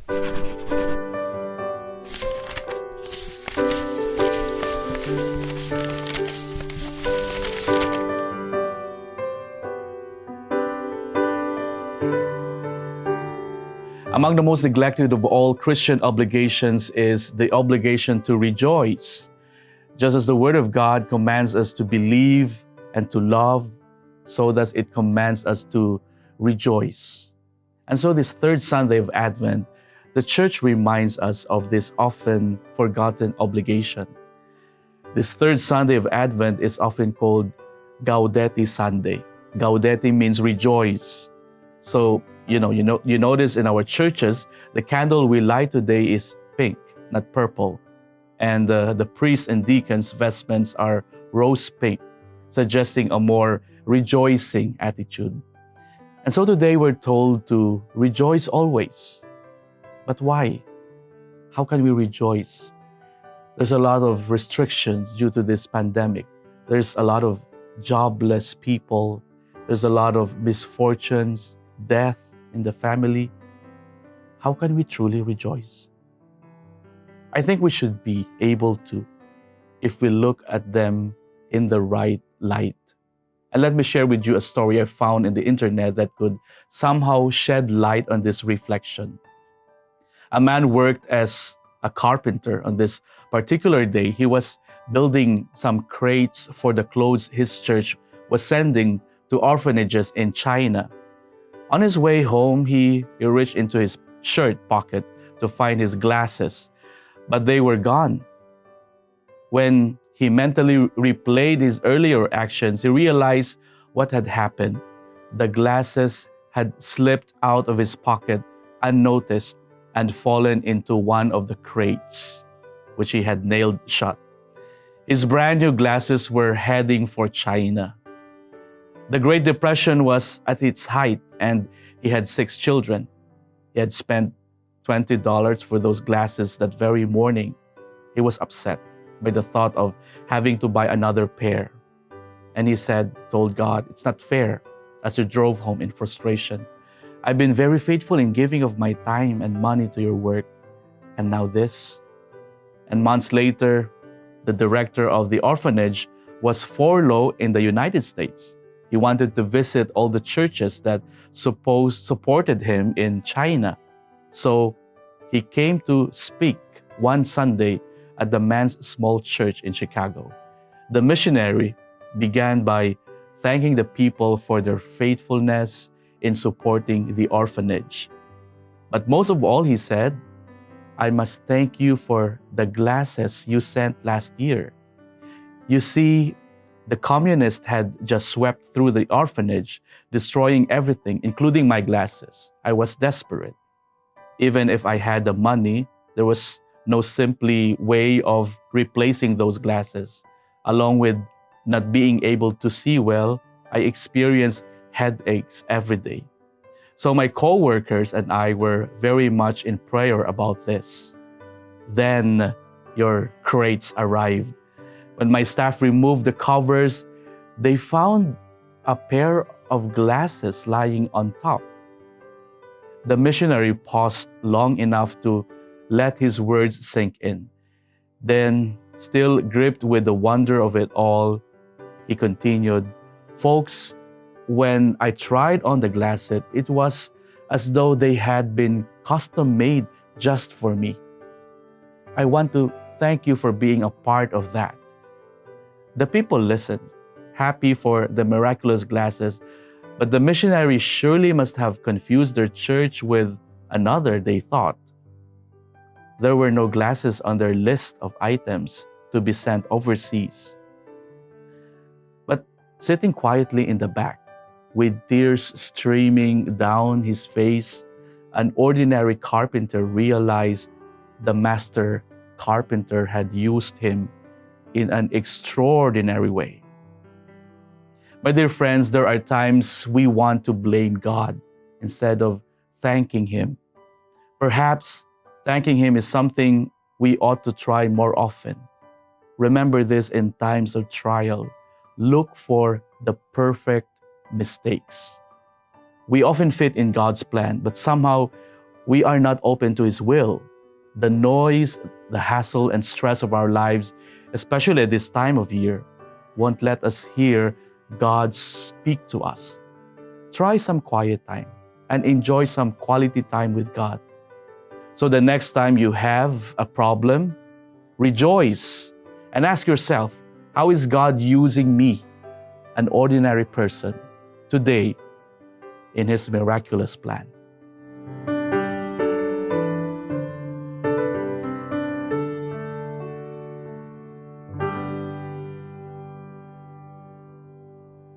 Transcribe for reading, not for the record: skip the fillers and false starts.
Among the most neglected of all Christian obligations is the obligation to rejoice. Just as the Word of God commands us to believe and to love, so does it commands us to rejoice. And so this third Sunday of Advent, the Church reminds us of this often forgotten obligation. This third Sunday of Advent is often called Gaudete Sunday. Gaudete means rejoice. So, you notice in our churches, the candle we light today is pink, not purple. And the priests and deacons' vestments are rose pink, suggesting a more rejoicing attitude. And so today we're told to rejoice always. But why? How can we rejoice? There's a lot of restrictions due to this pandemic. There's a lot of jobless people. There's a lot of misfortunes, death in the family. How can we truly rejoice? I think we should be able to if we look at them in the right light. And let me share with you a story I found in the internet that could somehow shed light on this reflection. A man worked as a carpenter on this particular day. He was building some crates for the clothes his church was sending to orphanages in China. On his way home, he reached into his shirt pocket to find his glasses, but they were gone. When he mentally replayed his earlier actions, he realized what had happened. The glasses had slipped out of his pocket unnoticed and fallen into one of the crates, which he had nailed shut. His brand new glasses were heading for China. The Great Depression was at its height, and he had 6 children. He had spent $20 for those glasses that very morning. He was upset by the thought of having to buy another pair. And he told God, "It's not fair," as he drove home in frustration. "I've been very faithful in giving of my time and money to your work, and now this." And months later, the director of the orphanage was furloughed in the United States. He wanted to visit all the churches that supported him in China. So he came to speak one Sunday at the man's small church in Chicago. The missionary began by thanking the people for their faithfulness in supporting the orphanage. But most of all, he said, "I must thank you for the glasses you sent last year. You see, the communists had just swept through the orphanage, destroying everything, including my glasses. I was desperate. Even if I had the money, there was no simply way of replacing those glasses. Along with not being able to see well, I experienced headaches every day. So my co-workers and I were very much in prayer about this. Then your crates arrived. When my staff removed the covers, they found a pair of glasses lying on top." The missionary paused long enough to let his words sink in. Then, still gripped with the wonder of it all, he continued, "Folks, when I tried on the glasses, it was as though they had been custom-made just for me. I want to thank you for being a part of that." The people listened, happy for the miraculous glasses, but the missionary surely must have confused their church with another, they thought. There were no glasses on their list of items to be sent overseas. But sitting quietly in the back, with tears streaming down his face, an ordinary carpenter realized the master carpenter had used him in an extraordinary way. My dear friends, there are times we want to blame God instead of thanking Him. Perhaps thanking Him is something we ought to try more often. Remember this in times of trial. Look for the perfect mistakes. We often fit in God's plan, but somehow we are not open to His will. The noise, the hassle, and stress of our lives, especially at this time of year, won't let us hear God speak to us. Try some quiet time and enjoy some quality time with God. So the next time you have a problem, rejoice and ask yourself, how is God using me, an ordinary person, today in His miraculous plan?